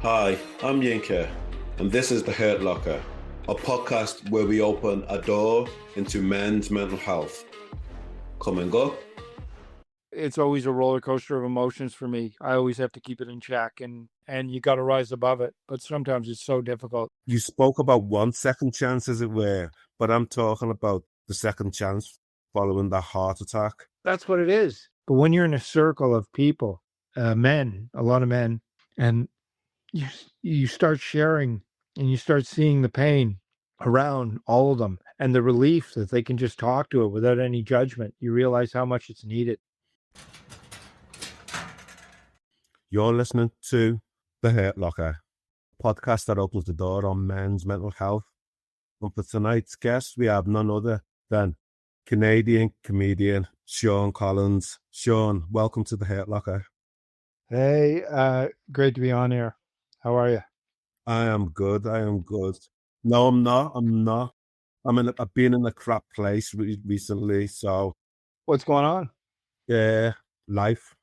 Hi, I'm Yinka, and this is The Hurt Locker, a podcast where we open a door into men's mental health. Come and go. It's always a roller coaster of emotions for me. I always have to keep it in check, and you got to rise above it. But sometimes it's so difficult. You spoke about one second chance, as it were, but I'm talking about the second chance following that heart attack. That's what it is. But when you're in a circle of people, men, a lot of men, and you start sharing and you start seeing the pain around all of them and the relief that they can just talk to it without any judgment, you realize how much it's needed. You're listening to The Hurt Locker, a podcast that opens the door on men's mental health. And for tonight's guest, we have none other than Canadian comedian Sean Collins. Sean, welcome to The Hurt Locker. Hey, great to be on here. How are you? I am good. No, I'm not. I've been in a crap place recently, so. What's going on? Yeah, life.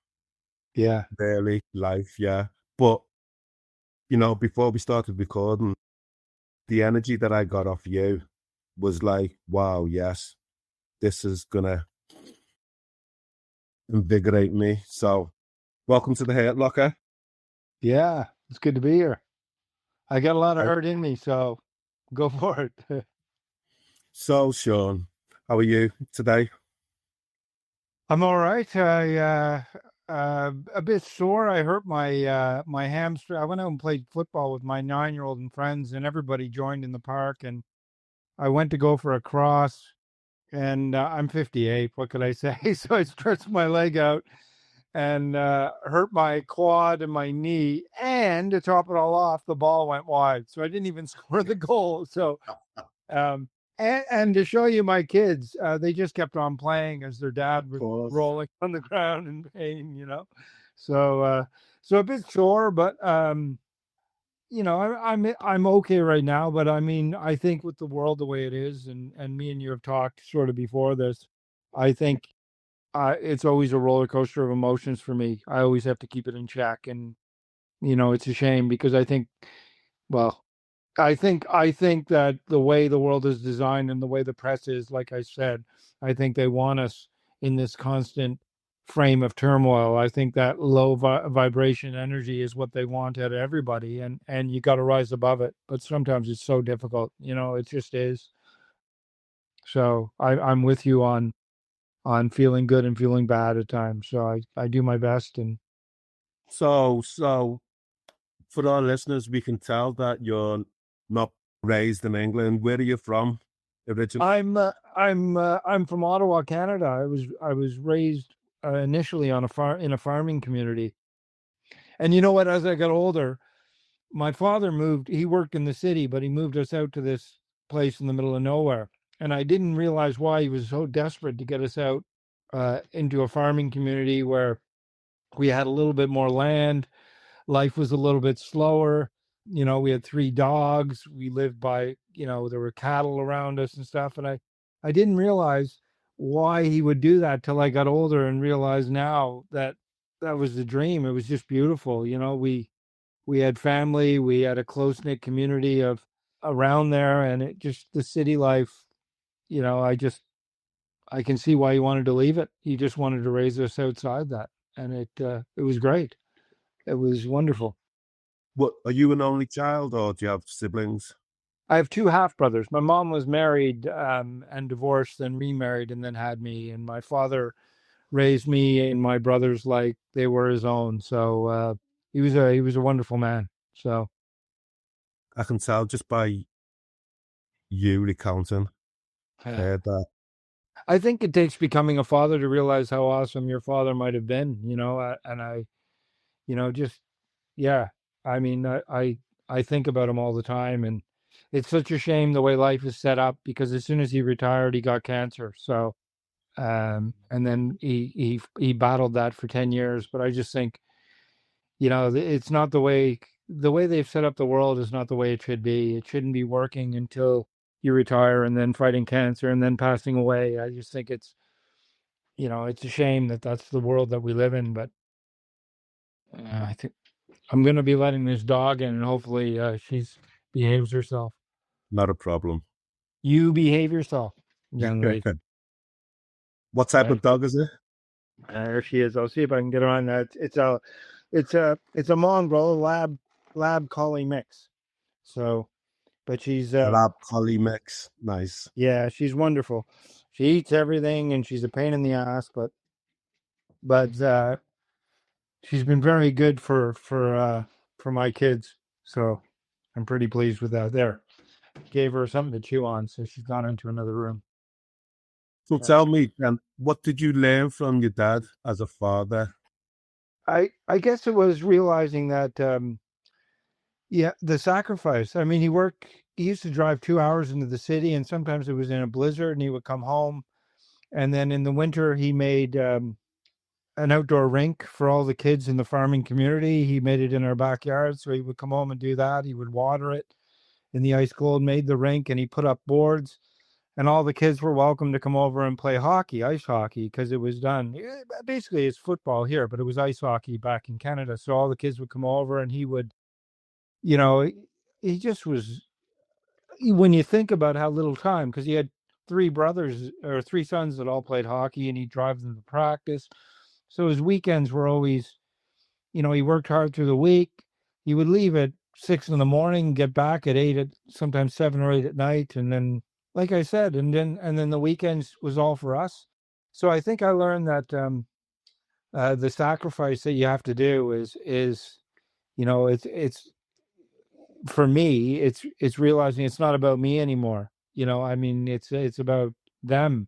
Yeah. Barely life, yeah. But, before we started recording, the energy that I got off you was like, wow, yes, this is going to invigorate me. So, welcome to The Hurt Locker. Yeah, it's good to be here. I got a lot of hurt in me, so go for it. So, Sean, how are you today? I'm all right. A bit sore. I hurt my my hamstring. I went out and played football with my 9-year-old and friends, and everybody joined in the park. And I went to go for a cross, and I'm 58. What could I say? So I stretched my leg out and hurt my quad and my knee. And to top it all off, the ball went wide, so I didn't even score the goal. So. And to show you my kids, they just kept on playing as their dad was rolling on the ground in pain, So a bit sore, but I'm okay right now. But I mean, I think with the world the way it is, and me and you have talked sort of before this, I think it's always a roller coaster of emotions for me. I always have to keep it in check, and it's a shame because I think that the way the world is designed and the way the press is, like I said, I think they want us in this constant frame of turmoil. I think that low vibration energy is what they want out of everybody, and you got to rise above it. But sometimes it's so difficult, it just is. So I'm with you on feeling good and feeling bad at times. So I do my best. And so for our listeners, we can tell that you're not raised in England. Where are you from originally? I'm from Ottawa, Canada. I was raised initially on in a farming community. And you know what? As I got older, my father moved. He worked in the city, but he moved us out to this place in the middle of nowhere. And I didn't realize why he was so desperate to get us out into a farming community where we had a little bit more land. Life was a little bit slower. We had 3 dogs. We lived by, there were cattle around us and stuff. And I didn't realize why he would do that till I got older and realized now that that was the dream. It was just beautiful. We had family. We had a close-knit community of around there. And it just, the city life, I can see why he wanted to leave it. He just wanted to raise us outside that. And it was great. It was wonderful. What, are you an only child, or do you have siblings? I have 2 half brothers. My mom was married and divorced, then remarried, and then had me. And my father raised me and my brothers like they were his own. So he was a wonderful man. So I can tell just by you recounting. That. I think it takes becoming a father to realize how awesome your father might have been. And I, just yeah. I mean, I think about him all the time, and it's such a shame the way life is set up, because as soon as he retired, he got cancer. So, and then he battled that for 10 years. But I just think, it's not the way they've set up the world is not the way it should be. It shouldn't be working until you retire and then fighting cancer and then passing away. I just think it's a shame that that's the world that we live in. But I I'm going to be letting this dog in, and hopefully she's behaves herself. Not a problem. You behave yourself, young lady. What type of dog is it? There she is. I'll see if I can get her on that. It's a mongrel lab collie mix. So, but she's Lab collie mix. Nice. yeah, she's wonderful. She eats everything, and she's a pain in the ass, but she's been very good for my kids. So I'm pretty pleased with that. There, gave her something to chew on, so she's gone into another room. So tell me, what did you learn from your dad as a father? I guess it was realizing that the sacrifice. I mean, he used to drive 2 hours into the city, and sometimes it was in a blizzard, and he would come home. And then in the winter, he made an outdoor rink for all the kids in the farming community. He made it in our backyard, so he would come home and do that. He would water it in the ice cold, made the rink, and he put up boards. And all the kids were welcome to come over and play hockey, ice hockey, because it was done. Basically, it's football here, but it was ice hockey back in Canada. So all the kids would come over, and he would, he just was. When you think about how little time, because he had three sons that all played hockey, and he'd drive them to practice. So his weekends were always, he worked hard through the week. He would leave at 6 a.m, get back at 8, sometimes 7 or 8 at night, and then, like I said, and then the weekends was all for us. So I think I learned that the sacrifice that you have to do is it's for me, it's realizing it's not about me anymore. I mean, it's about them.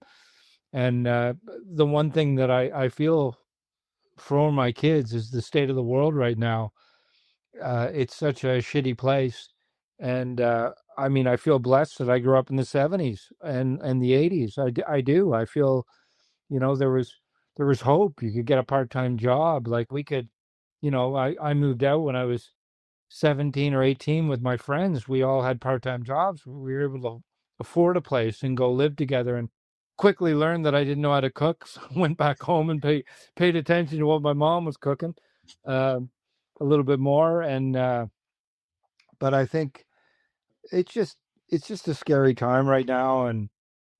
And the one thing that I feel for my kids is the state of the world right now. It's such a shitty place. And I mean, I feel blessed that I grew up in the 70s and the 80s. I do. I feel, there was hope. You could get a part-time job. Like we could, I moved out when I was 17 or 18 with my friends. We all had part-time jobs. We were able to afford a place and go live together, and quickly learned that I didn't know how to cook. So I went back home and paid attention to what my mom was cooking a little bit more. And but I think it's just a scary time right now, and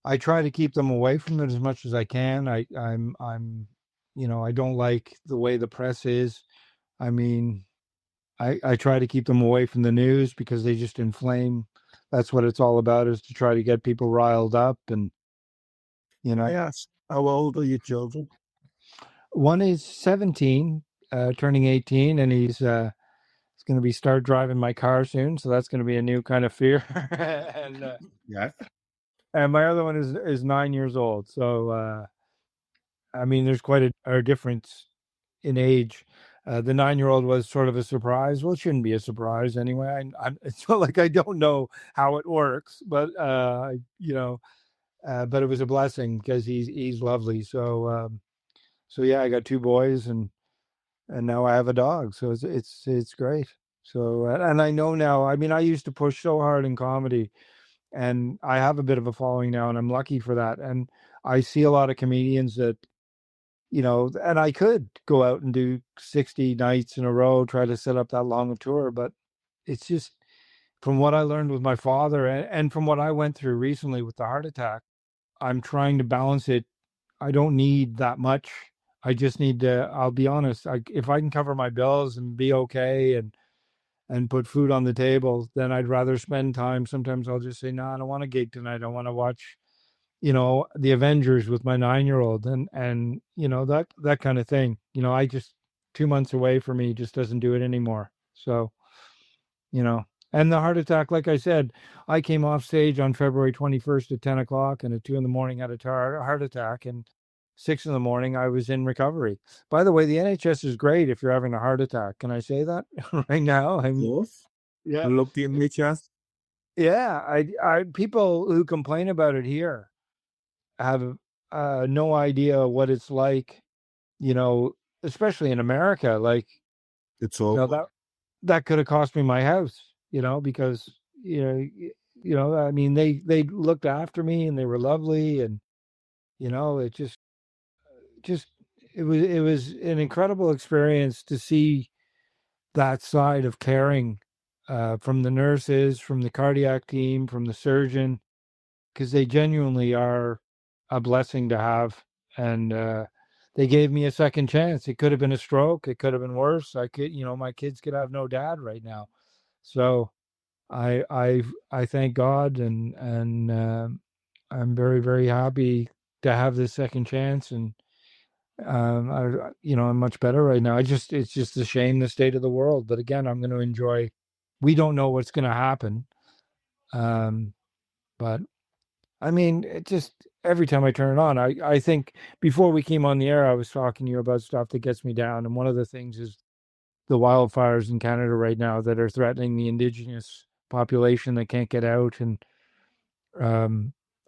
I try to keep them away from it as much as I can. I'm I don't like the way the press is. I mean, I try to keep them away from the news because they just inflame. That's what it's all about, is to try to get people riled up. And Yes. How old are your children? one is 17, turning 18, and he's going to start driving my car soon. So that's going to be a new kind of fear. And Yeah. and my other one is 9 years old. So I mean, there's quite a difference in age. The 9-year-old was sort of a surprise. Well, it shouldn't be a surprise anyway. It's not like I don't know how it works, but but it was a blessing because he's lovely. So yeah, I got 2 boys, and now I have a dog. So it's great. So and I know now. I mean, I used to push so hard in comedy, and I have a bit of a following now, and I'm lucky for that. And I see a lot of comedians that, and I could go out and do 60 nights in a row, try to set up that long a tour. But it's just, from what I learned with my father, and from what I went through recently with the heart attack, I'm trying to balance it. I don't need that much. I just need to, I'll be honest, if I can cover my bills and be okay and put food on the table, then I'd rather spend time. Sometimes I'll just say, no, I don't want a gig tonight. I want to watch the Avengers with my 9-year-old, and that kind of thing. I just, 2 months away for me just doesn't do it anymore. So, and the heart attack, like I said, I came off stage on February 21st at 10 o'clock, and at 2 a.m. had a heart attack, and 6 a.m. I was in recovery. By the way, the NHS is great if you're having a heart attack. Can I say that right now? Yeah. Look the NHS. Yeah. I people who complain about it here have no idea what it's like, especially in America. Like, It's all. That could have cost me my house, because I mean, they looked after me, and they were lovely, and it just it was an incredible experience to see that side of caring from the nurses, from the cardiac team, from the surgeon, because they genuinely are a blessing to have. And they gave me a second chance. It could have been a stroke. It could have been worse. I could, my kids could have no dad right now. So I thank God, and I'm very, very happy to have this second chance. And I'm much better right now. It's just a shame the state of the world. But again, I'm going to enjoy. We don't know what's going to happen. But I mean, it just every time I turn it on, I think before we came on the air, I was talking to you about stuff that gets me down. And one of the things is the wildfires in Canada right now that are threatening the Indigenous population that can't get out. And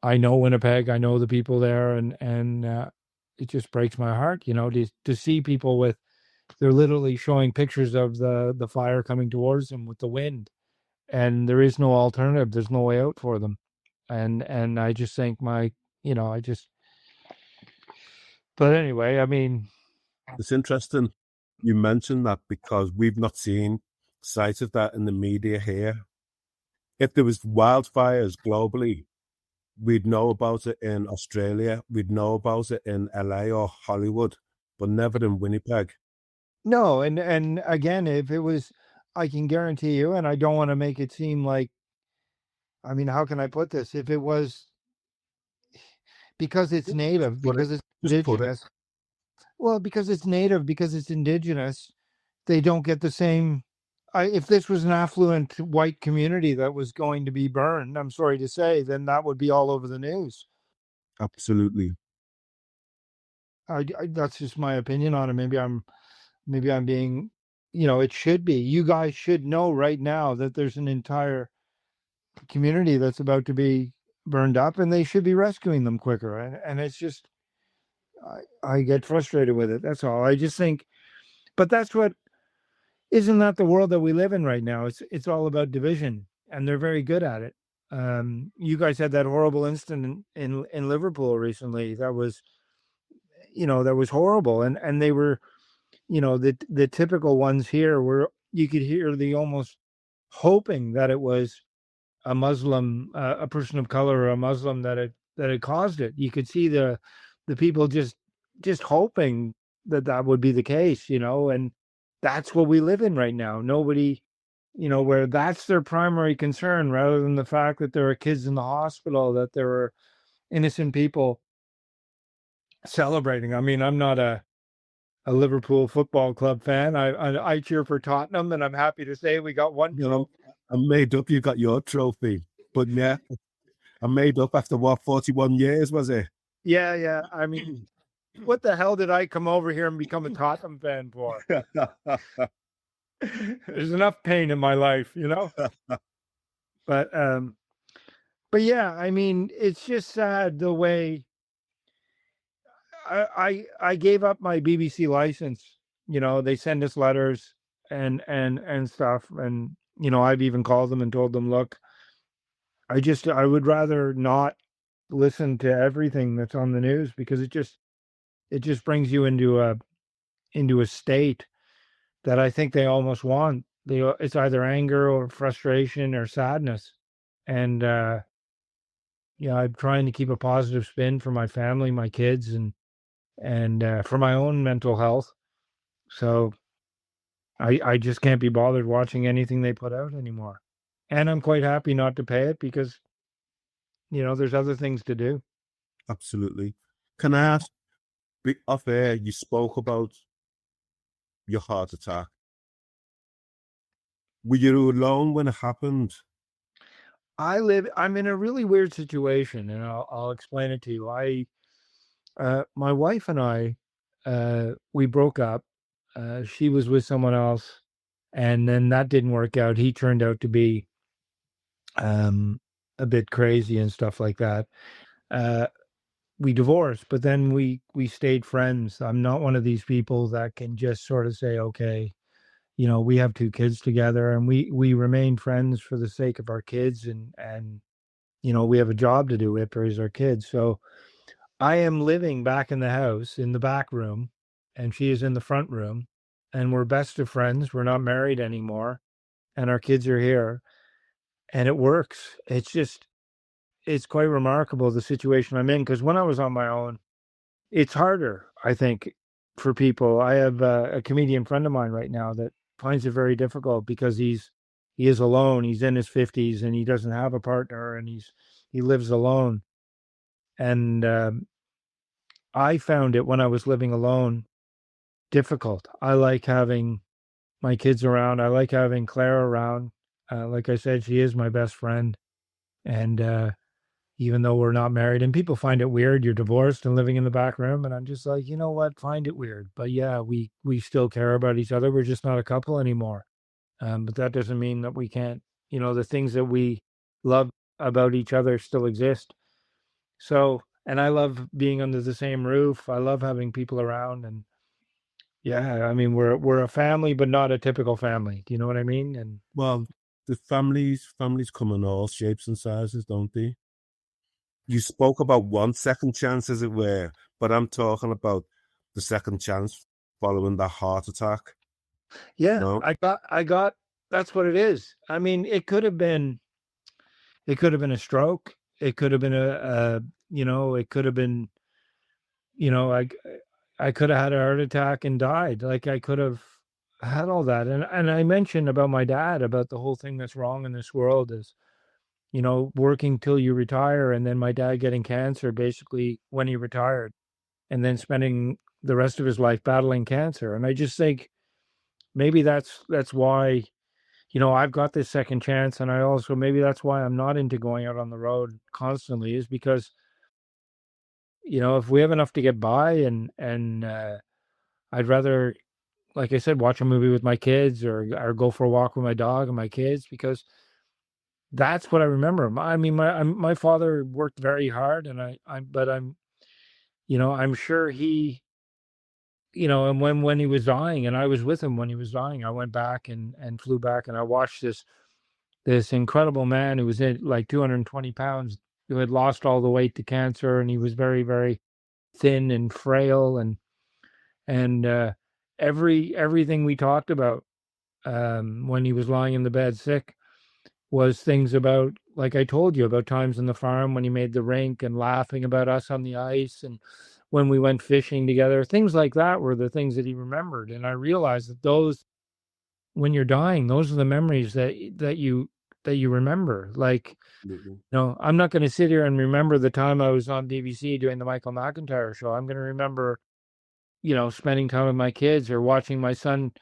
I know Winnipeg, I know the people there, and it just breaks my heart, to see people they're literally showing pictures of the fire coming towards them with the wind, and there is no alternative. There's no way out for them. And I just think but anyway, I mean, It's interesting you mentioned that because we've not seen sight of that in the media here. If there was wildfires globally, we'd know about it in Australia, we'd know about it in LA or Hollywood, but never in Winnipeg. No, and again, if it was, I can guarantee you, and I don't want to make it seem like, I mean, how can I put this? If it was because it's native, because it's indigenous, well, because it's native, because it's indigenous, they don't get the same. If this was an affluent white community that was going to be burned, I'm sorry to say, then that would be all over the news. Absolutely. That's just my opinion on it. Maybe I'm being, it should be. You guys should know right now that there's an entire community that's about to be burned up, and they should be rescuing them quicker. And it's just, I get frustrated with it. That's all. I just think, but isn't that the world that we live in right now? It's all about division, and they're very good at it. You guys had that horrible incident in Liverpool recently. That was horrible. And they were, the typical ones here where you could hear the almost hoping that it was a Muslim, a person of color, or a Muslim that had caused it. You could see the people just hoping that would be the case, and that's what we live in right now. Nobody, where that's their primary concern, rather than the fact that there are kids in the hospital, that there are innocent people celebrating. I mean, I'm not a Liverpool Football Club fan. I cheer for Tottenham, and I'm happy to say we got one. I'm made up. You got your trophy, but yeah, I'm made up after 41 years, was it? Yeah. I mean, what the hell did I come over here and become a Tottenham fan for? There's enough pain in my life, But yeah, I mean, it's just sad the way I gave up my BBC license. They send us letters and stuff, and I've even called them and told them, look, I would rather not listen to everything that's on the news, because it just brings you into a state that I think they almost want. It's either anger or frustration or sadness. And I'm trying to keep a positive spin for my family, my kids, and for my own mental health. So I just can't be bothered watching anything they put out anymore. And I'm quite happy not to pay it, because there's other things to do. Absolutely. Can I ask, off air, you spoke about your heart attack. Were you alone when it happened? I'm in a really weird situation, and I'll explain it to you. My wife and I, we broke up. She was with someone else, and then that didn't work out. He turned out to be a bit crazy and stuff like that. We divorced, but then we stayed friends. I'm not one of these people that can just sort of say, okay, we have 2 kids together, and we remain friends for the sake of our kids, and we have a job to do. We have to raise our kids. So I am living back in the house in the back room, and she is in the front room. and we're best of friends. We're not married anymore, and our kids are here, and it works. It's quite remarkable, the situation I'm in, because when I was on my own, it's harder, I think, for people. I have a comedian friend of mine right now that finds it very difficult because he is alone. He's in his 50s and he doesn't have a partner, and he lives alone. And I found it when I was living alone difficult. I like having my kids around. I like having Claire around. Like I said, she is my best friend. And even though we're not married, and people find it weird, you're divorced and living in the back room. And I'm just like, you know what? Find it weird. But yeah, we still care about each other. We're just not a couple anymore. But that doesn't mean that we can't, the things that we love about each other still exist. So, and I love being under the same roof. I love having people around. And yeah, I mean, we're a family, but not a typical family. Do you know what I mean? And Well, the families come in all shapes and sizes, don't they? You spoke about one second chance, as it were, but I'm talking about the second chance following that heart attack. yeah, No, I got, that's what it is. I mean, it could have been a stroke. It could have been it could have been, I could have had a heart attack and died. Like, I could have had all that. And I mentioned about my dad, about the whole thing that's wrong in this world is, working till you retire, and then my dad getting cancer basically when he retired, and then spending the rest of his life battling cancer. And I just think maybe that's why, I've got this second chance. And I also, maybe that's why I'm not into going out on the road constantly, is because, if we have enough to get by, and I'd rather, like I said, watch a movie with my kids, or go for a walk with my dog and my kids, because that's what I remember. I mean, my father worked very hard, and I'm sure he, and when he was dying, and I was with him when he was dying, I went back and flew back, and I watched this incredible man who was at like 220 pounds, who had lost all the weight to cancer, and he was very, very thin and frail, and everything we talked about when he was lying in the bed sick was things about, like I told you, about times in the farm when he made the rink, and laughing about us on the ice, and when we went fishing together. Things like that were the things that he remembered. And I realized that those, when you're dying, those are the memories that you remember. Like, I'm not going to sit here and remember the time I was on DVC doing the Michael McIntyre show. I'm going to remember, spending time with my kids, or watching my son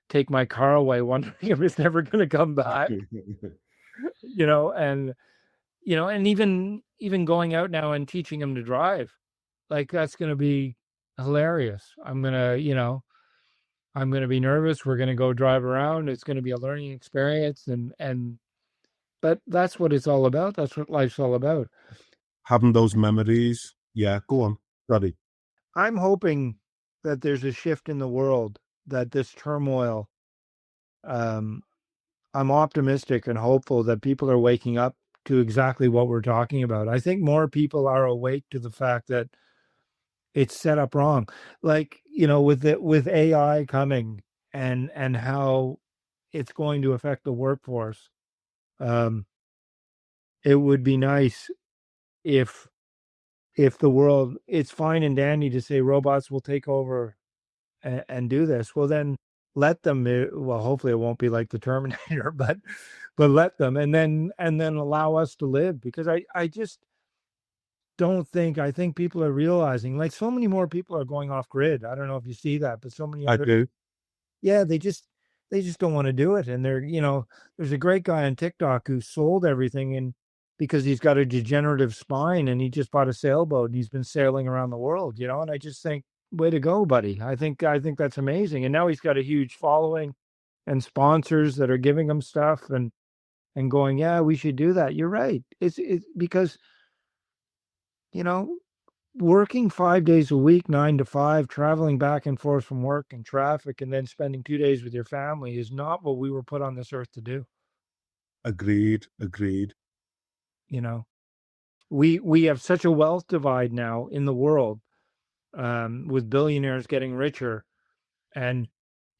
take my car away, wondering if it's never going to come back. And and even going out now and teaching him to drive, like, that's going to be hilarious. I'm going to be nervous. We're going to go drive around. It's going to be a learning experience, but that's what it's all about. That's what life's all about. having those memories. Yeah, go on. Sorry. I'm hoping that there's a shift in the world, that this turmoil, I'm optimistic and hopeful that people are waking up to exactly what we're talking about. I think more people are awake to the fact that it's set up wrong. Like, with AI coming, and how it's going to affect the workforce. It would be nice if the world, it's fine and dandy to say robots will take over and do this. Well, then let them. Well, hopefully it won't be like the Terminator, but let them, and then allow us to live. Because I just don't think, I think people are realizing, like, so many more people are going off grid. I don't know if you see that, but so many I other, do. yeah, they just don't want to do it. And they're, there's a great guy on TikTok who sold everything, and because he's got a degenerative spine, and he just bought a sailboat, and he's been sailing around the world, and I just think, way to go, buddy. I think that's amazing. And now he's got a huge following and sponsors that are giving him stuff, and going, yeah, we should do that. You're right. It's because, working 5 days a week, 9 to 5, traveling back and forth from work and traffic, and then spending 2 days with your family is not what we were put on this earth to do. Agreed. We have such a wealth divide now in the world, with billionaires getting richer, and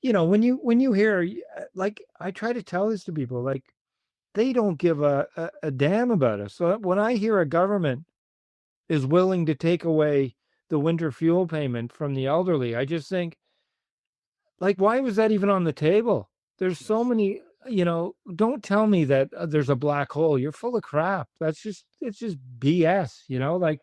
when you hear, like, I try to tell this to people, like, they don't give a damn about us. So when I hear a government is willing to take away the winter fuel payment from the elderly, I just think, like, why was that even on the table? There's so many, don't tell me that there's a black hole. You're full of crap. It's just BS, like,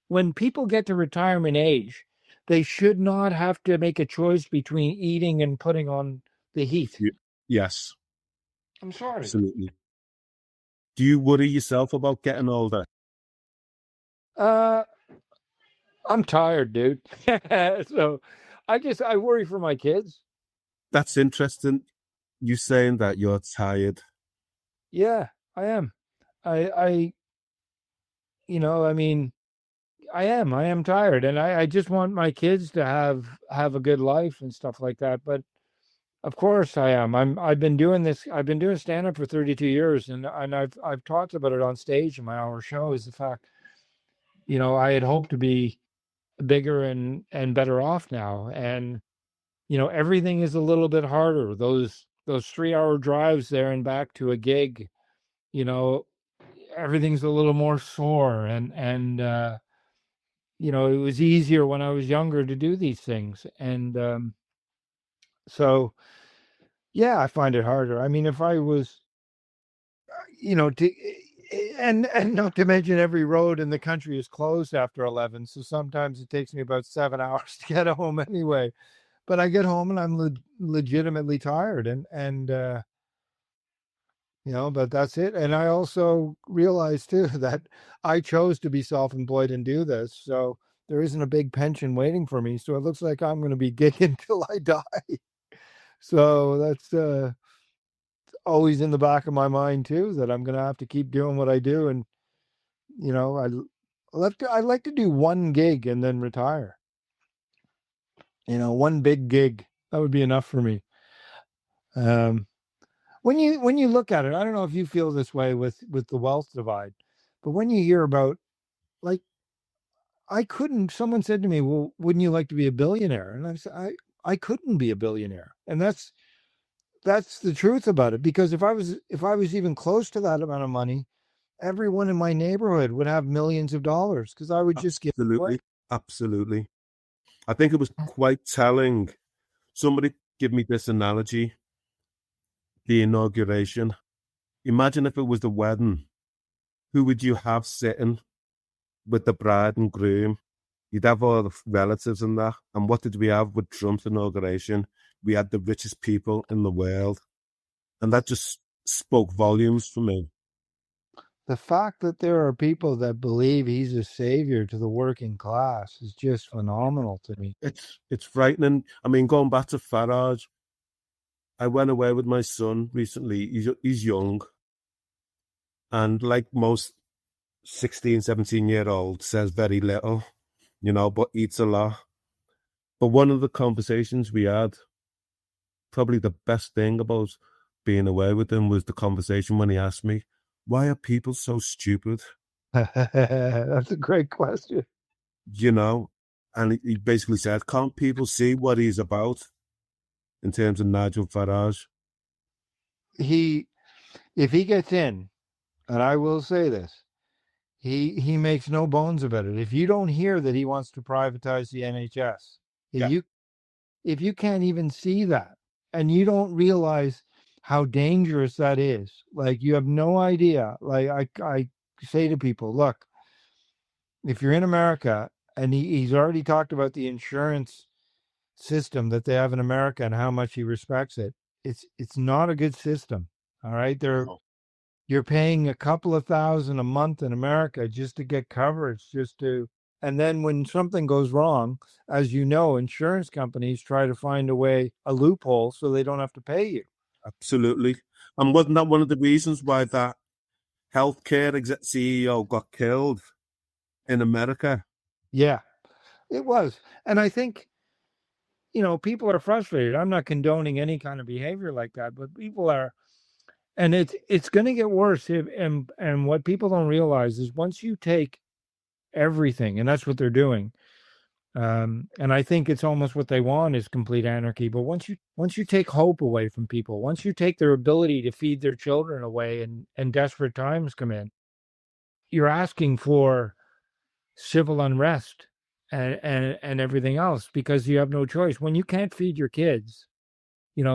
when people get to retirement age, they should not have to make a choice between eating and putting on the heat. Yes, I'm sorry. absolutely. Do you worry yourself about getting older? I'm tired, dude. So I worry for my kids. That's interesting. You saying that you're tired. Yeah, I am. I I mean, I am tired, and I just want my kids to have a good life and stuff like that. But of course I am. I've been doing this. I've been doing stand-up for 32 years, and I've talked about it on stage in my hour show. Is the fact, I had hoped to be bigger and better off now, and everything is a little bit harder. Those 3-hour drives there and back to a gig, everything's a little more sore, and it was easier when I was younger to do these things, and so yeah, I find it harder. I mean, if I was, to and not to mention every road in the country is closed after 11, so sometimes it takes me about 7 hours to get home anyway. But I get home and I'm legitimately tired, and but that's it. And I also realize too that I chose to be self-employed and do this, so there isn't a big pension waiting for me. So it looks like I'm going to be gigging till I die. So that's always in the back of my mind too, that I'm going to have to keep doing what I do, and I like to do one gig and then retire. One big gig, that would be enough for me. When you look at it, I don't know if you feel this way with the wealth divide, but when you hear about, like, someone said to me, well, wouldn't you like to be a billionaire? And I said, I couldn't be a billionaire. And that's the truth about it, because if I was even close to that amount of money, everyone in my neighborhood would have millions of dollars, because I would just give it away. Absolutely. I think it was quite telling. Somebody give me this analogy. The inauguration. Imagine if it was the wedding. Who would you have sitting with the bride and groom? You'd have all the relatives and that. And what did we have with Trump's inauguration? We had the richest people in the world. And that just spoke volumes for me. The fact that there are people that believe he's a savior to the working class is just phenomenal to me. It's frightening. I mean, going back to Farage, I went away with my son recently. He's young. And like most 16, 17-year-olds, says very little, but eats a lot. But one of the conversations we had, probably the best thing about being away with him, was the conversation when he asked me, why are people so stupid? That's a great question. And he basically said, can't people see what he's about in terms of Nigel Farage? If he gets in, and I will say this, he makes no bones about it. If you don't hear that he wants to privatize the NHS, if you can't even see that, and you don't realize how dangerous that is, like, you have no idea. Like, I say to people, look, if you're in America, and he's already talked about the insurance system that they have in America and how much he respects it, it's not a good system. All right, you're paying a couple of $1,000 a month in America just to get coverage, and then when something goes wrong, as you know, insurance companies try to find a loophole so they don't have to pay you. Absolutely. And wasn't that one of the reasons why that healthcare CEO got killed in America? Yeah, it was. And I think, people are frustrated. I'm not condoning any kind of behavior like that, but people are. And it's going to get worse. And what people don't realize is, once you take everything, and that's what they're doing, And I think it's almost what they want is complete anarchy. But once you take hope away from people, once you take their ability to feed their children away, and desperate times come in, you're asking for civil unrest and everything else, because you have no choice. When you can't feed your kids,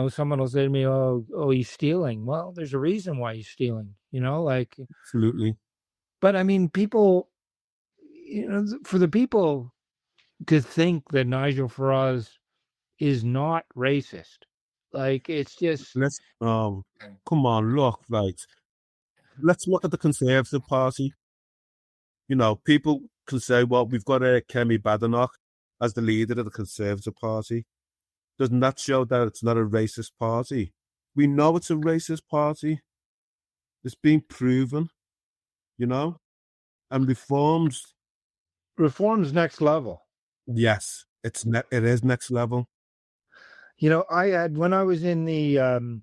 someone will say to me, oh, he's stealing. Well, there's a reason why he's stealing, like, Absolutely. but I mean, people, for the people to think that Nigel Farage is not racist, like, it's just, Let's come on, look, right. Let's look at the Conservative Party. People can say, well, we've got Kemi Badenoch as the leader of the Conservative Party. Doesn't that show that it's not a racist party? We know it's a racist party. It's been proven, and reforms. Reform's next level. Yes, it is next level. I had, when I was in the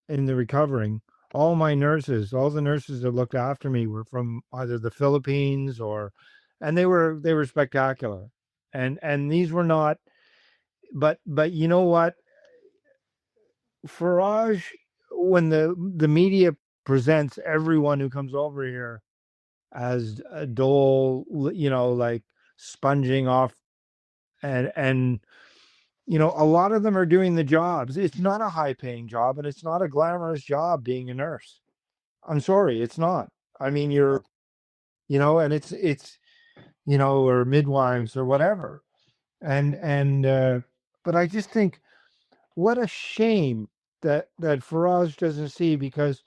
recovering, all the nurses that looked after me were from either the Philippines and they were spectacular. And these were not, but you know what? Farage, when the media presents everyone who comes over here as a dole, like sponging off, and a lot of them are doing the jobs. It's not a high-paying job, and it's not a glamorous job being a nurse. I'm sorry, it's not. I mean, you're, and it's, or midwives or whatever. But I just think, what a shame that Farage doesn't see, because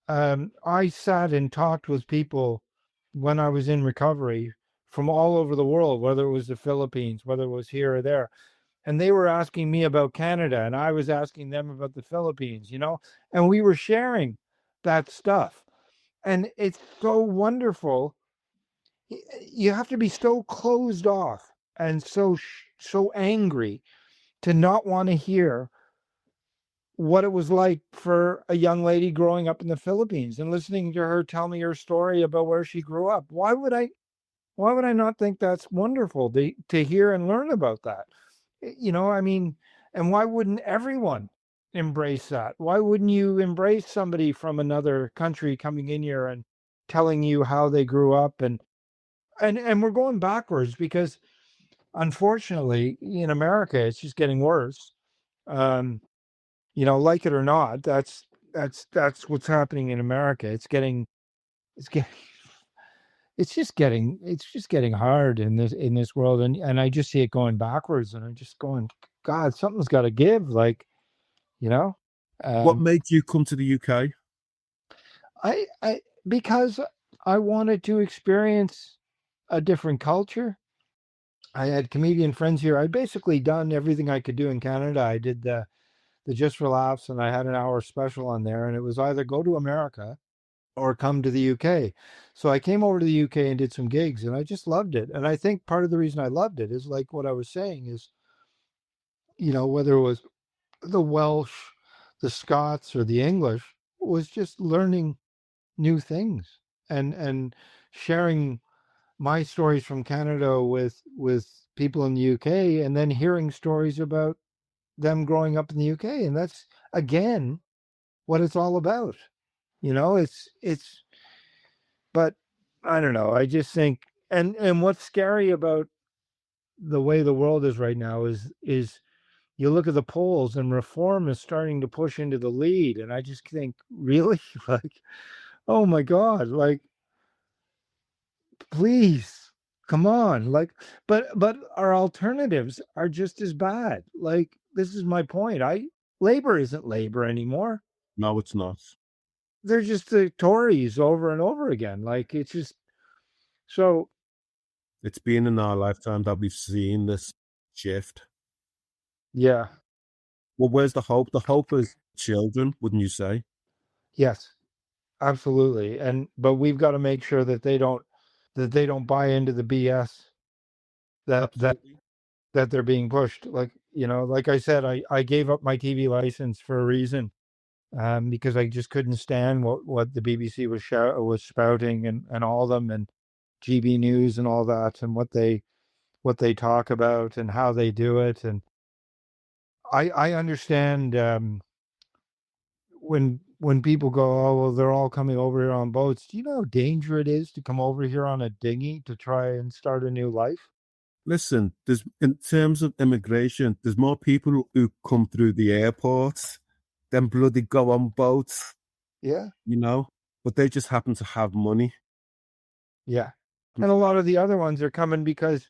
I sat and talked with people when I was in recovery from all over the world, whether it was the Philippines, whether it was here or there. And they were asking me about Canada, and I was asking them about the Philippines, and we were sharing that stuff. And it's so wonderful. You have to be so closed off and so angry to not want to hear what it was like for a young lady growing up in the Philippines, and listening to her tell me her story about where she grew up. Why would I not think that's wonderful to hear and learn about that? I mean, and why wouldn't everyone embrace that? Why wouldn't you embrace somebody from another country coming in here and telling you how they grew up? And we're going backwards, because unfortunately in America it's just getting worse. Like it or not, that's what's happening in America. It's just getting hard in this world, and I just see it going backwards, and I'm just going, God, something's got to give, like, What made you come to the UK? I because I wanted to experience a different culture. I had comedian friends here. I'd basically done everything I could do in Canada. I did the Just for Laughs, and I had an hour special on there, and it was either go to America or come to the UK. So I came over to the UK and did some gigs, and I just loved it. And I think part of the reason I loved it is, like what I was saying, is, whether it was the Welsh, the Scots, or the English, was just learning new things, and sharing my stories from Canada with people in the UK, and then hearing stories about them growing up in the UK. And that's, again, what it's all about. It's but I don't know. I just think, and what's scary about the way the world is right now is you look at the polls, and Reform is starting to push into the lead, and I just think, really, like, oh my God, like, please, come on, like, but our alternatives are just as bad. Like, this is my point. Labor isn't Labor anymore. No, it's not. They're just the Tories over and over again. Like, it's just so. It's been in our lifetime that we've seen this shift. Yeah. Well, where's the hope? The hope is children, wouldn't you say? Yes, absolutely. But we've got to make sure that they don't buy into the BS that they're being pushed. Like, like I said, I gave up my TV license for a reason, because I just couldn't stand what the BBC was spouting, and all of them, and GB News and all that, and what they what they talk about and how they do it. And I understand when people go, oh well, they're all coming over here on boats. Do you know how dangerous it is to come over here on a dinghy to try and start a new life? Listen, there's in terms of immigration, there's more people who come through the airport than bloody go on boats, Yeah. you know, but they just happen to have money. Yeah. And a lot of the other ones are coming because,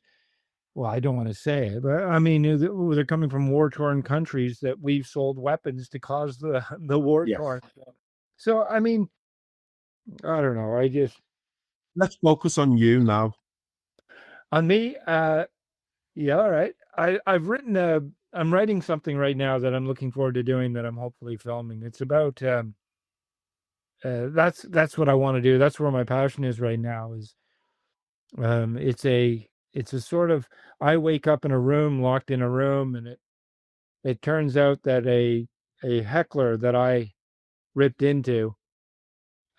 well, I don't want to say it, but I mean, they're coming from war-torn countries that we've sold weapons to cause the war-torn. So, I mean, I don't know. Let's focus on you now. On me, yeah, all right. I've written I'm writing something right now that I'm looking forward to doing that I'm hopefully filming. It's about that's what I want to do. That's where my passion is right now is it's a sort of I wake up in a room, locked in a room, and it turns out that a heckler that I ripped into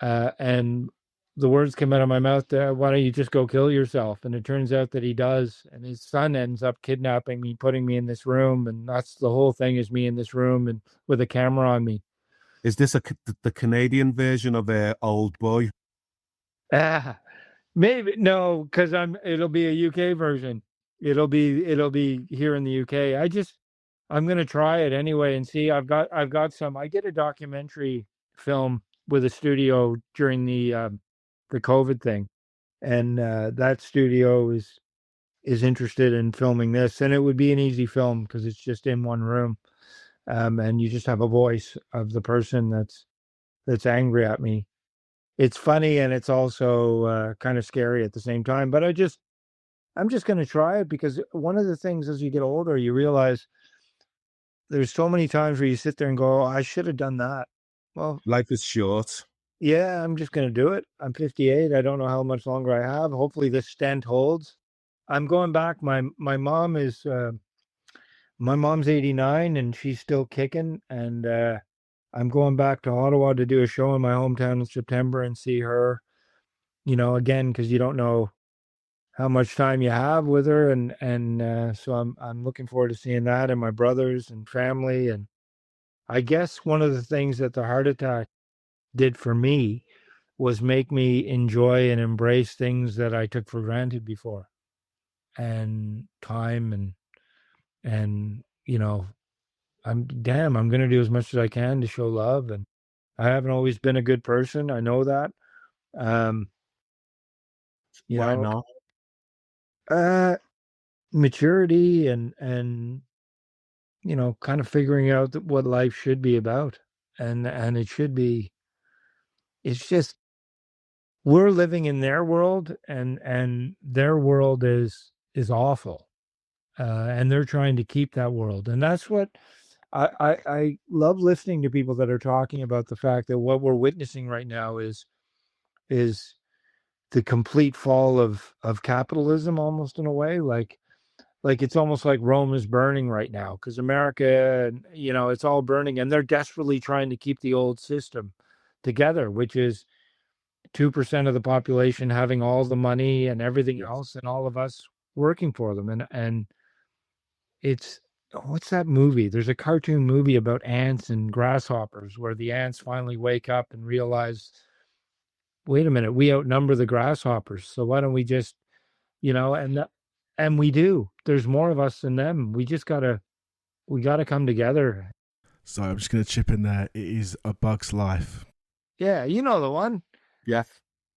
and the words came out of my mouth, why don't you just go kill yourself? And it turns out that he does. And his son ends up kidnapping me, putting me in this room. And that's the whole thing is me in this room and with a camera on me. Is this the Canadian version of Old Boy? Maybe no, because it'll be a UK version. It'll be here in the UK. I'm gonna try it anyway and see. I've got some. I did a documentary film with a studio during the COVID thing, and that studio is interested in filming this, and it would be an easy film because it's just in one room, and you just have a voice of the person that's angry at me. It's funny and it's also kind of scary at the same time. But I'm just going to try it because one of the things as you get older, you realize there's so many times where you sit there and go, oh, I should have done that. Well, Life is short. yeah, I'm just going to do it. I'm 58. I don't know how much longer I have. Hopefully this stent holds. I'm going back. My mom is my mom's 89 and she's still kicking. And I'm going back to Ottawa to do a show in my hometown in September and see her, again, because you don't know how much time you have with her. And so I'm looking forward to seeing that and my brothers and family. And I guess one of the things that the heart attack did for me was make me enjoy and embrace things that I took for granted before, and time and I'm going to do as much as I can to show love. And I haven't always been a good person. I know that. Why not? Maturity and kind of figuring out what life should be about. And it should be, it's just, we're living in their world and their world is awful. And they're trying to keep that world. And that's what I love listening to people that are talking about the fact that what we're witnessing right now is the complete fall of capitalism, almost in a way. Like it's almost like Rome is burning right now because America, it's all burning, and they're desperately trying to keep the old system together, which is 2% of the population having all the money and everything else, and all of us working for them. And it's what's that movie? There's a cartoon movie about ants and grasshoppers where the ants finally wake up and realize, wait a minute, we outnumber the grasshoppers. So why don't we just, and we do. There's more of us than them. We gotta come together. So I'm just gonna chip in there. It is A Bug's Life. Yeah, you know the one. Yeah.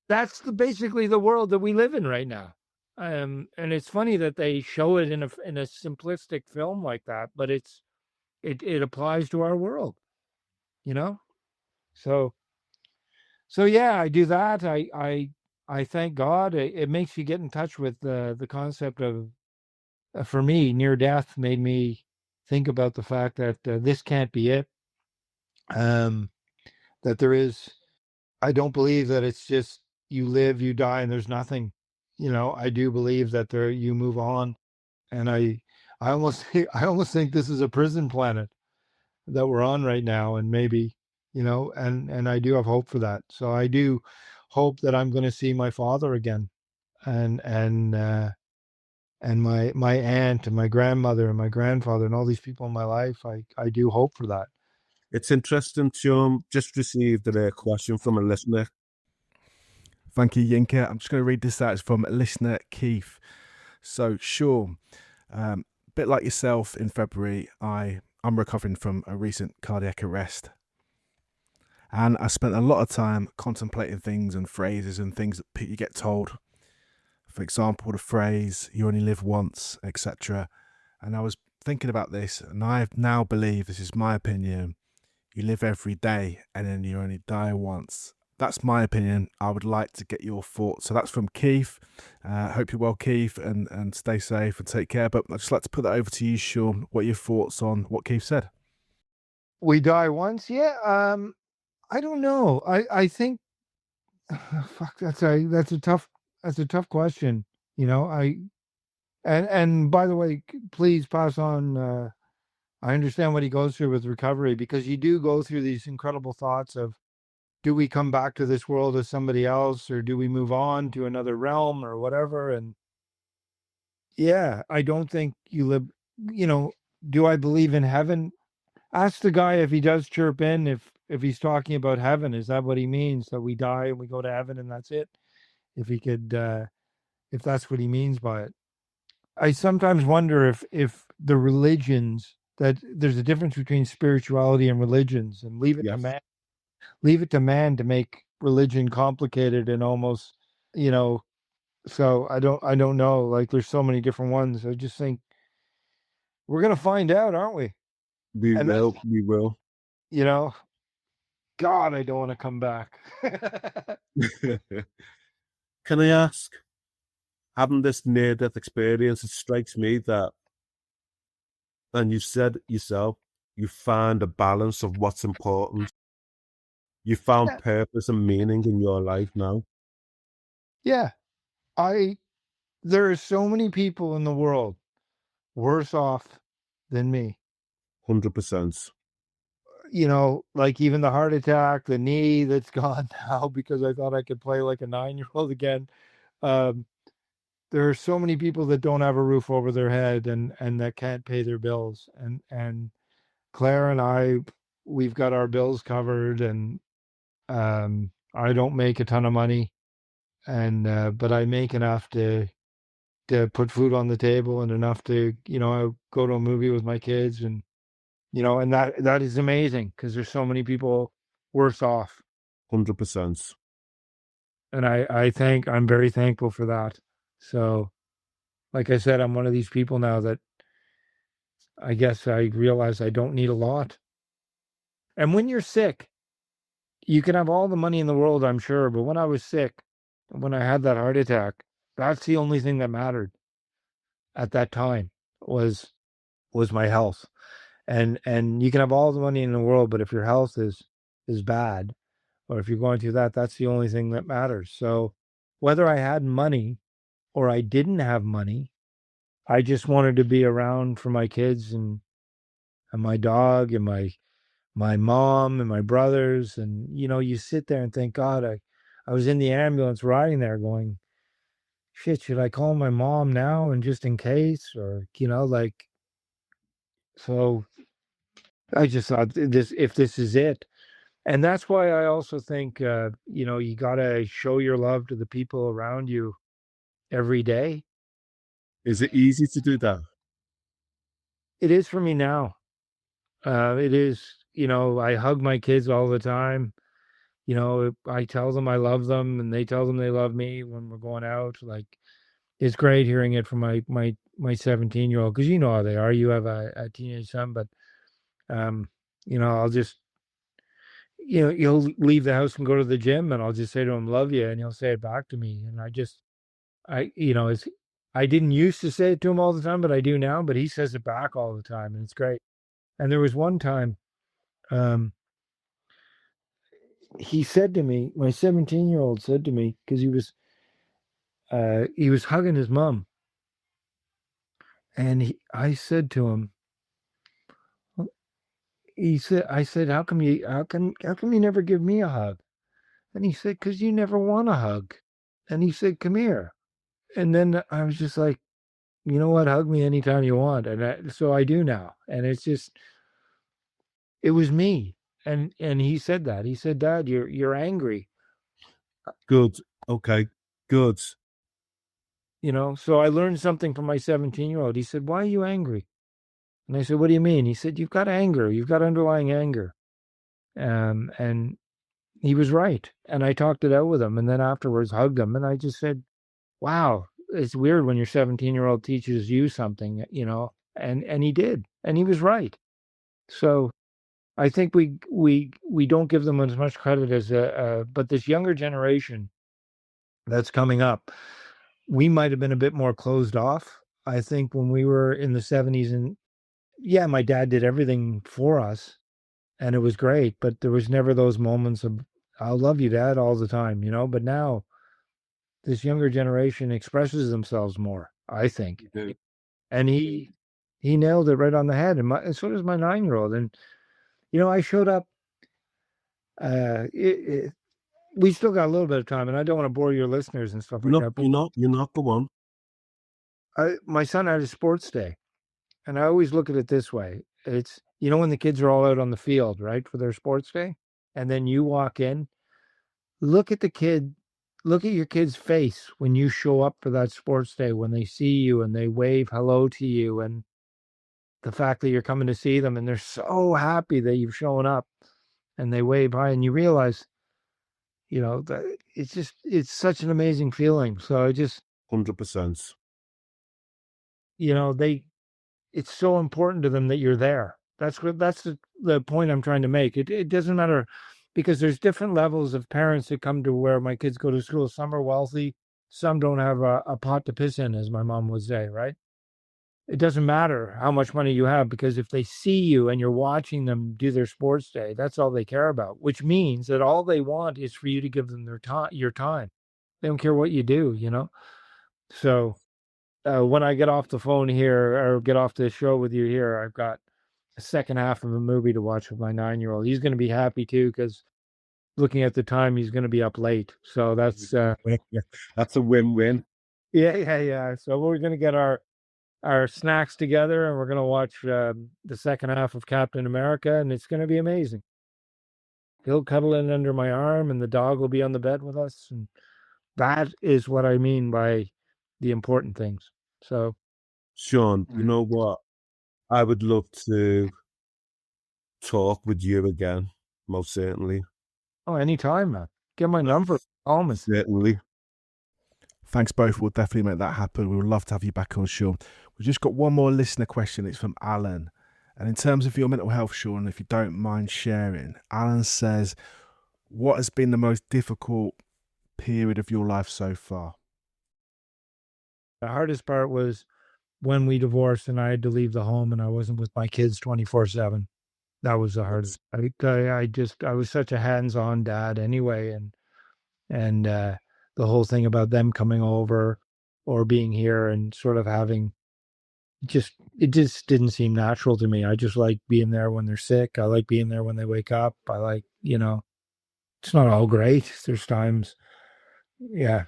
That's basically the world that we live in right now. And it's funny that they show it in a simplistic film like that, but it applies to our world, So yeah, I do that. I thank God. It makes you get in touch with the concept of, for me, near death made me think about the fact that this can't be it. That there is, I don't believe that it's just you live, you die, and there's nothing. I do believe that you move on, and I almost think this is a prison planet that we're on right now, and maybe and I do have hope for that. So I do hope that I'm going to see my father again, and and my aunt and my grandmother and my grandfather and all these people in my life. I do hope for that. It's interesting, Sean. Just received a question from a listener. Thank you, Yinka. I'm just going to read this out. It's from listener Keith. So, Sean, bit like yourself, in February, I'm recovering from a recent cardiac arrest. And I spent a lot of time contemplating things and phrases and things that you get told. For example, the phrase, you only live once, etc. And I was thinking about this, and I now believe, this is my opinion, you live every day and then you only die once. That's my opinion. I would like to get your thoughts. So that's from Keith. Hope you're well, Keith, and stay safe and take care. But I'd just like to put that over to you, Sean. What are your thoughts on what Keith said? We die once, yeah. I don't know. I think, fuck. That's a tough question. You know, and by the way, please pass on. I understand what he goes through with recovery, because you do go through these incredible thoughts of, do we come back to this world as somebody else, or do we move on to another realm or whatever? And yeah, I don't think you live, you know, do I believe in heaven? Ask the guy if he does chirp in, if he's talking about heaven. Is that what he means? That we die and we go to heaven and that's it? If he could, if that's what he means by it. I sometimes wonder if the religions, that there's a difference between spirituality and religions, and leave it to man to make religion complicated and almost, you know. So I don't know. Like, there's so many different ones. I just think we're gonna find out, aren't we? We will. You know, God, I don't want to come back. Can I ask, having this near-death experience, it strikes me that, and you said yourself, you find a balance of what's important. You found purpose and meaning in your life now. Yeah, there are so many people in the world worse off than me. 100%. You know, like even the heart attack, the knee that's gone now because I thought I could play like a 9-year-old again. There are so many people that don't have a roof over their head and that can't pay their bills. And Claire and I, we've got our bills covered, and I don't make a ton of money, and but I make enough to put food on the table, and enough to, you know, go to a movie with my kids, and you know, and that is amazing, because there's so many people worse off. 100%. And I'm very thankful for that. So, like I said, I'm one of these people now that I guess I realize I don't need a lot. And when you're sick, you can have all the money in the world, I'm sure, but when I was sick, when I had that heart attack, that's the only thing that mattered at that time, was my health. And you can have all the money in the world, but if your health is bad, or if you're going through that, that's the only thing that matters. So whether I had money or I didn't have money, I just wanted to be around for my kids and my dog and my mom and my brothers. And, you know, you sit there and think, God, I was in the ambulance riding there going, shit, should I call my mom now, and just in case, or, you know, like, so I just thought, if this is it. And that's why I also think, you know, you got to show your love to the people around you every day. Is it easy to do that? It is for me now. It is, you know, I hug my kids all the time. You know, I tell them I love them, and they tell them they love me when we're going out. Like, it's great hearing it from my 17-year-old, because you know how they are. You have a teenage son, but, you know, I'll just, you know, he'll leave the house and go to the gym, and I'll just say to him, love you. And he'll say it back to me. And you know, I didn't used to say it to him all the time, but I do now. But he says it back all the time, and it's great. And there was one time, he said to me, my 17-year-old said to me, because he was hugging his mom, and I said to him, I said, how come you never give me a hug? And he said, because you never want a hug. And he said, come here. And then I was just like, you know what, hug me anytime you want. And so I do now. And it's just, it was me. And he said that. He said, Dad, you're angry. Good. Okay. Good. So I learned something from my 17-year-old. He said, why are you angry? And I said, what do you mean? He said, you've got anger. You've got underlying anger. And he was right. And I talked it out with him, and then afterwards hugged him. And I just said, wow, it's weird when your 17-year-old teaches you something, and he did, and he was right. So I think we don't give them as much credit as but this younger generation that's coming up, we might have been a bit more closed off. I think when we were in the 70s, and yeah, my dad did everything for us and it was great, but there was never those moments of, I'll love you, Dad, all the time, but now this younger generation expresses themselves more, I think. Yeah. And he nailed it right on the head. And so does my 9-year-old. And, I showed up, we still got a little bit of time, and I don't want to bore your listeners and stuff like that. But You're not go on. my son had a sports day, and I always look at it this way. It's, when the kids are all out on the field, right, for their sports day, and then you walk in, look at your kid's face when you show up for that sports day, when they see you and they wave hello to you, and the fact that you're coming to see them and they're so happy that you've shown up and they wave hi, and you realize, that it's such an amazing feeling. So 100%. It's so important to them that you're there. That's the point I'm trying to make. It doesn't matter, because there's different levels of parents that come to where my kids go to school. Some are wealthy, some don't have a pot to piss in, as my mom would say, right? It doesn't matter how much money you have, because if they see you and you're watching them do their sports day, that's all they care about, which means that all they want is for you to give them your time. They don't care what you do, So when I get off the phone here, or get off the show with you here, I've got a second half of a movie to watch with my 9-year-old. He's going to be happy too, because looking at the time, he's going to be up late. So that's That's a win-win. yeah. So we're going to get our snacks together, and we're going to watch the second half of Captain America, and it's going to be amazing. He'll cuddle in under my arm, and the dog will be on the bed with us, and that is what I mean by the important things. So, Sean, you know what? I would love to talk with you again, most certainly. oh, anytime, man. Get my number. Call me. Certainly. Thanks both. We'll definitely make that happen. We would love to have you back on, Sean. We've just got one more listener question. It's from Alan. And in terms of your mental health, Sean, if you don't mind sharing, Alan says, what has been the most difficult period of your life so far? The hardest part was when we divorced and I had to leave the home and I wasn't with my kids 24/7. That was the hardest. I was such a hands-on dad anyway. And the whole thing about them coming over or being here and sort of having it just didn't seem natural to me. I just like being there when they're sick. I like being there when they wake up. I like, it's not all great. There's times, yeah.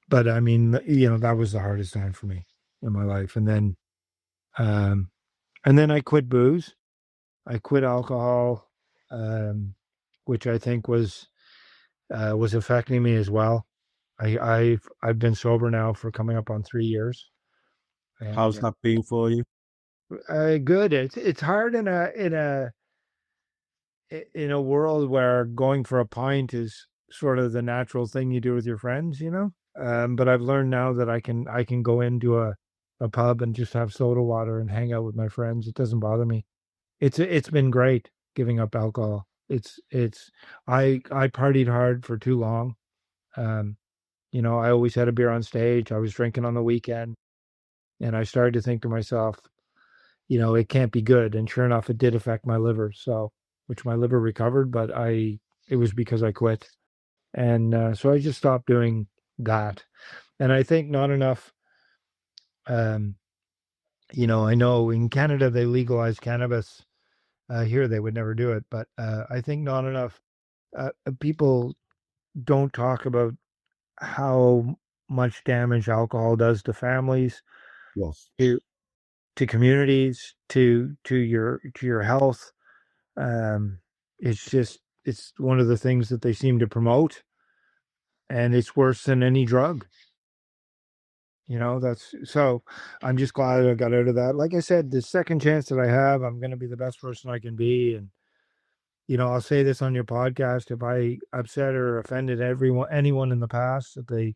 But I mean, that was the hardest time for me in my life. And then I quit booze. I quit alcohol, which I think was affecting me as well. I've been sober now for coming up on 3 years. And, how's that been for you? Good. It's hard in a world where going for a pint is sort of the natural thing you do with your friends, But I've learned now that I can go into a pub and just have soda water and hang out with my friends. It doesn't bother me. It's been great giving up alcohol. I partied hard for too long. I always had a beer on stage. I was drinking on the weekend, and I started to think to myself, it can't be good. And sure enough, it did affect my liver. So, which my liver recovered, but it was because I quit. And so I just stopped doing that. And I think not enough, I know in Canada, they legalized cannabis. Here, they would never do it. But I think not enough people don't talk about how much damage alcohol does to families, Yes. to communities, to your health. It's one of the things that they seem to promote, and it's worse than any drug. So I'm just glad I got out of that. Like I said, the second chance that I have, I'm going to be the best person I can be. And, I'll say this on your podcast. If I upset or offended anyone in the past that they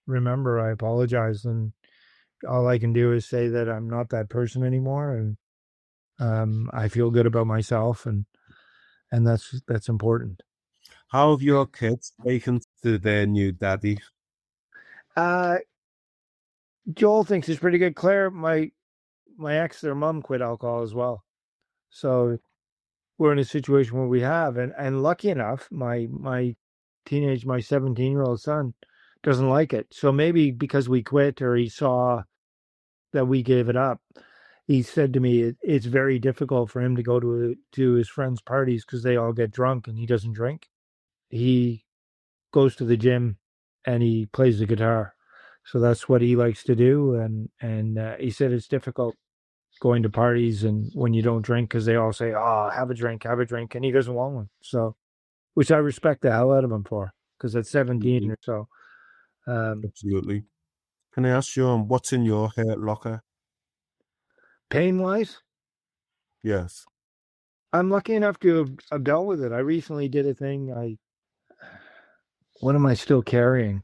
remember, I apologize. And all I can do is say that I'm not that person anymore. And I feel good about myself. And that's important. How have your kids taken to their new daddy? Joel thinks it's pretty good. Claire, my ex, their mom quit alcohol as well. So we're in a situation where we have, and lucky enough, my 17-year-old son doesn't like it. So maybe because we quit, or he saw that we gave it up, he said to me, it's very difficult for him to go to his friends' parties because they all get drunk and he doesn't drink. He goes to the gym and he plays the guitar. So that's what he likes to do. And he said it's difficult going to parties and when you don't drink, because they all say, "Oh, have a drink," and he doesn't want one. So, which I respect the hell out of him for, because at 17 or so. Absolutely. Can I ask you, what's in your hurt locker? Pain-wise, Yes. I'm lucky enough to have dealt with it. I recently did a thing. What am I still carrying?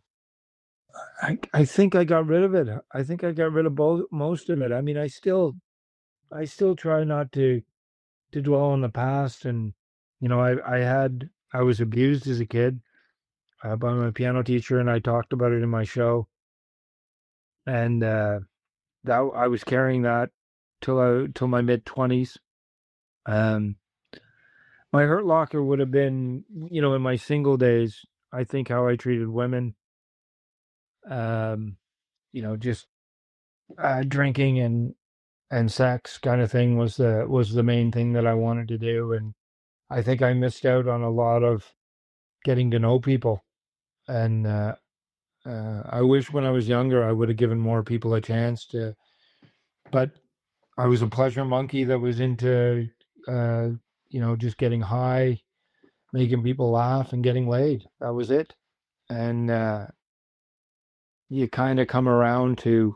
I think I got rid of it. I think I got rid of most of it. I mean, I still try not to dwell on the past. And I was abused as a kid by my piano teacher, and I talked about it in my show. And that I was carrying that till my mid-20s. My hurt locker would have been, in my single days, I think how I treated women. Just drinking and sex kind of thing was the main thing that I wanted to do. And I think I missed out on a lot of getting to know people. And I wish when I was younger I would have given more people a chance to. But I was a pleasure monkey that was into, just getting high, making people laugh, and getting laid. That was it. And you kind of come around to,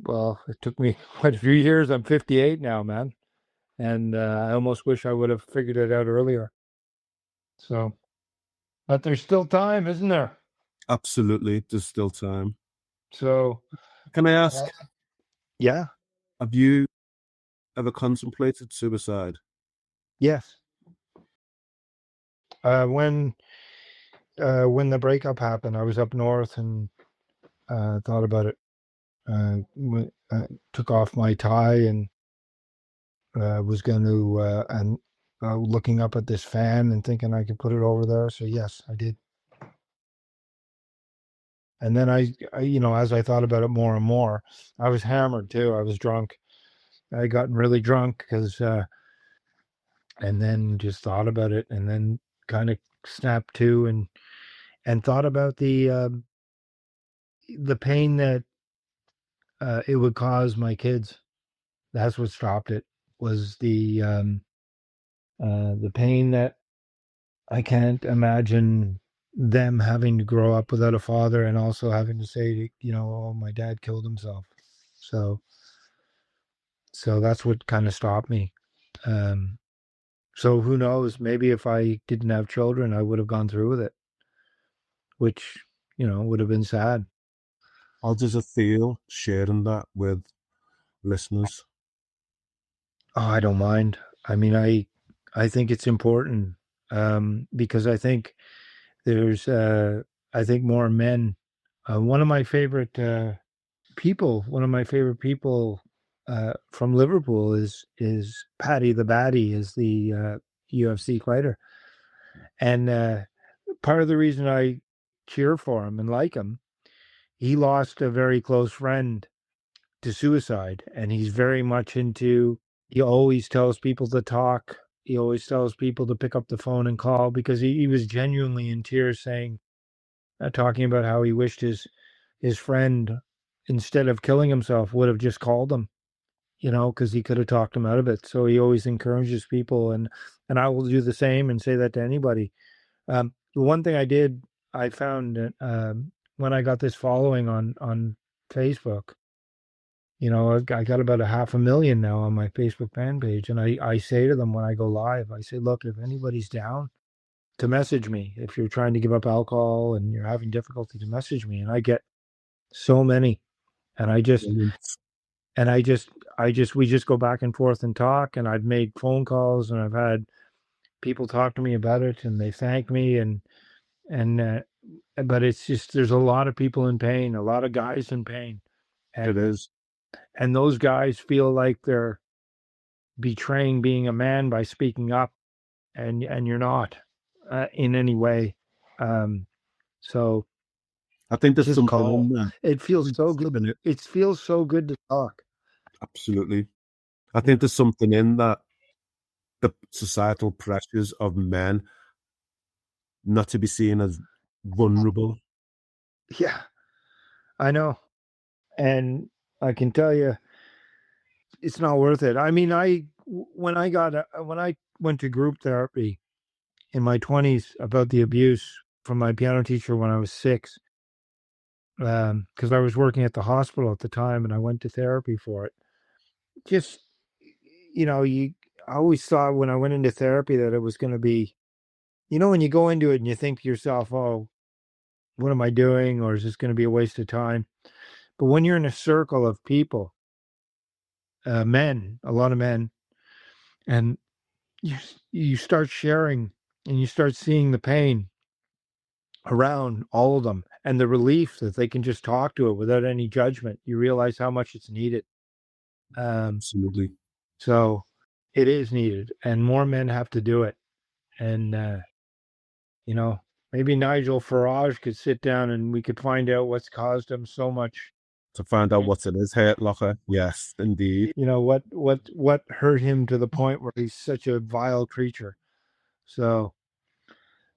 well, it took me quite a few years. I'm 58 now, man. And I almost wish I would have figured it out earlier. So, but there's still time, isn't there? Absolutely. There's still time. So, can I ask? Yeah. Have you ever contemplated suicide? Yes. When the breakup happened, I was up north and thought about it. Took off my tie and was going to and looking up at this fan and thinking I could put it over there. So yes, I did. And then I as I thought about it more and more, I was hammered too. I was drunk. I got really drunk because, and then just thought about it, and then kind of snapped to and thought about the pain that it would cause my kids. That's what stopped it. Was the pain that I can't imagine them having to grow up without a father, and also having to say, "Oh, my dad killed himself." So that's what kind of stopped me. So who knows? Maybe if I didn't have children, I would have gone through with it, which would have been sad. How does it feel sharing that with listeners? Oh, I don't mind. I mean, I think it's important because I think there's I think more men. One of my favorite people from Liverpool is Paddy the Baddy, is the UFC fighter, and part of the reason I cheer for him and like him, he lost a very close friend to suicide, and he's very much into. He always tells people to talk. He always tells people to pick up the phone and call, because he was genuinely in tears, saying, talking about how he wished his friend instead of killing himself, would have just called them, because he could have talked them out of it. So he always encourages people, and I will do the same and say that to anybody. The one thing I found when I got this following on Facebook, I got about 500,000 now on my Facebook fan page, and I say to them when I go live, I say, look, if anybody's down, to message me. If you're trying to give up alcohol and you're having difficulty, to message me. And I get so many, and we just go back and forth and talk. And I've made phone calls, and I've had people talk to me about it, and they thank me, but it's just, there's a lot of people in pain, a lot of guys in pain. It is. And those guys feel like they're betraying being a man by speaking up, and you're not in any way. So I think there's just something call. in there. It feels so good. It feels so good to talk. Absolutely. I think there's something in that, the societal pressures of men not to be seen as vulnerable. Yeah, I know. And I can tell you, it's not worth it. I mean, when I went to group therapy in my 20s about the abuse from my piano teacher when I was 6, because I was working at the hospital at the time, and I went to therapy for it. Just, I always thought when I went into therapy that it was going to be, when you go into it and you think to yourself, oh, what am I doing? Or is this going to be a waste of time? But when you're in a circle of people, men, a lot of men, and you start sharing and you start seeing the pain around all of them, and the relief that they can just talk to it without any judgment, you realize how much it's needed. Absolutely. So it is needed, and more men have to do it. And, maybe Nigel Farage could sit down and we could find out what's caused him so much. To find out what it is, Hurt Locker. Yes, indeed. What hurt him to the point where he's such a vile creature. So,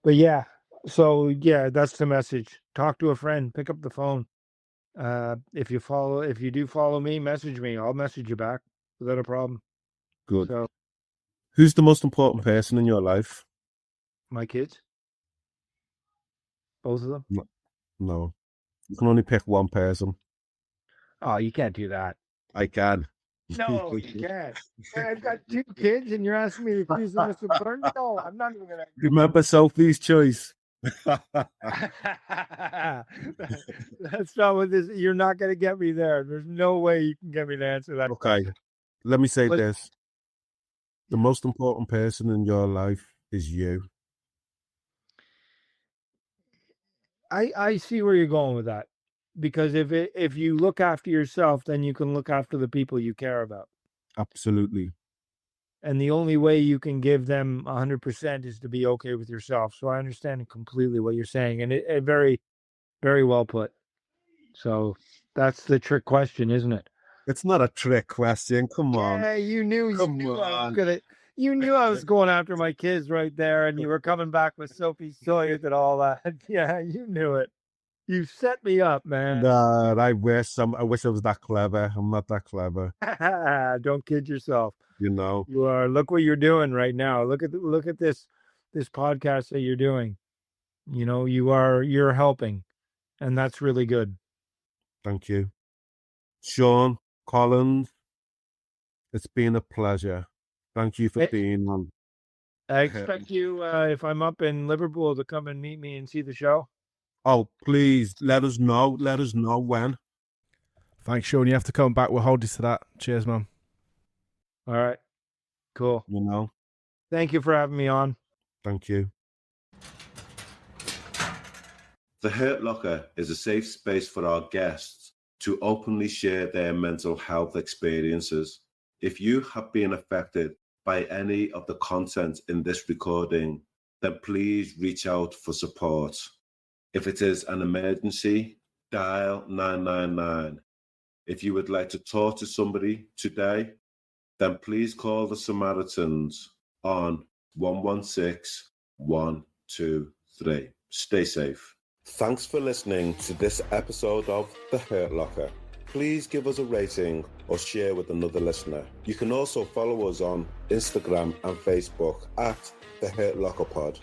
but yeah. So yeah, that's the message. Talk to a friend. Pick up the phone. If you do follow me, message me. I'll message you back without a problem. Good. So, who's the most important person in your life? my kids. Both of them. No. You can only pick one person. Oh, you can't do that. I can. No, you can't. I've got 2 kids, and you're asking me to choose them as a burn? No, I'm not even gonna. Remember Sophie's choice. That's not what this. You're not gonna get me there. There's no way you can get me to answer that. Okay. Let me say this. The most important person in your life is you. I see where you're going with that, because if you look after yourself, then you can look after the people you care about. Absolutely. And the only way you can give them 100% is to be okay with yourself. So I understand completely what you're saying, and it very, very well put. So that's the trick question, isn't it? It's not a trick question. Come on. Yeah, you knew I was going after my kids right there, and you were coming back with Sophie's Choice and all that. Yeah, you knew it. You set me up, man. No, I wish I was that clever. I'm not that clever. Don't kid yourself. You are. Look what you're doing right now. Look at this podcast that you're doing. You're helping, and that's really good. Thank you, Sean Collins. It's been a pleasure. Thank you for being on. I expect you, if I'm up in Liverpool, to come and meet me and see the show. Oh, please let us know. Let us know when. Thanks, Sean. You have to come back. We'll hold you to that. Cheers, man. All right. Cool. Thank you for having me on. Thank you. The Hurt Locker is a safe space for our guests to openly share their mental health experiences. If you have been affected by any of the content in this recording, then please reach out for support. If it is an emergency, dial 999. If you would like to talk to somebody today, then please call the Samaritans on 116 123. Stay safe. Thanks for listening to this episode of The Hurt Locker. please give us a rating or share with another listener. You can also follow us on Instagram and Facebook at The Hurt Locker Pod.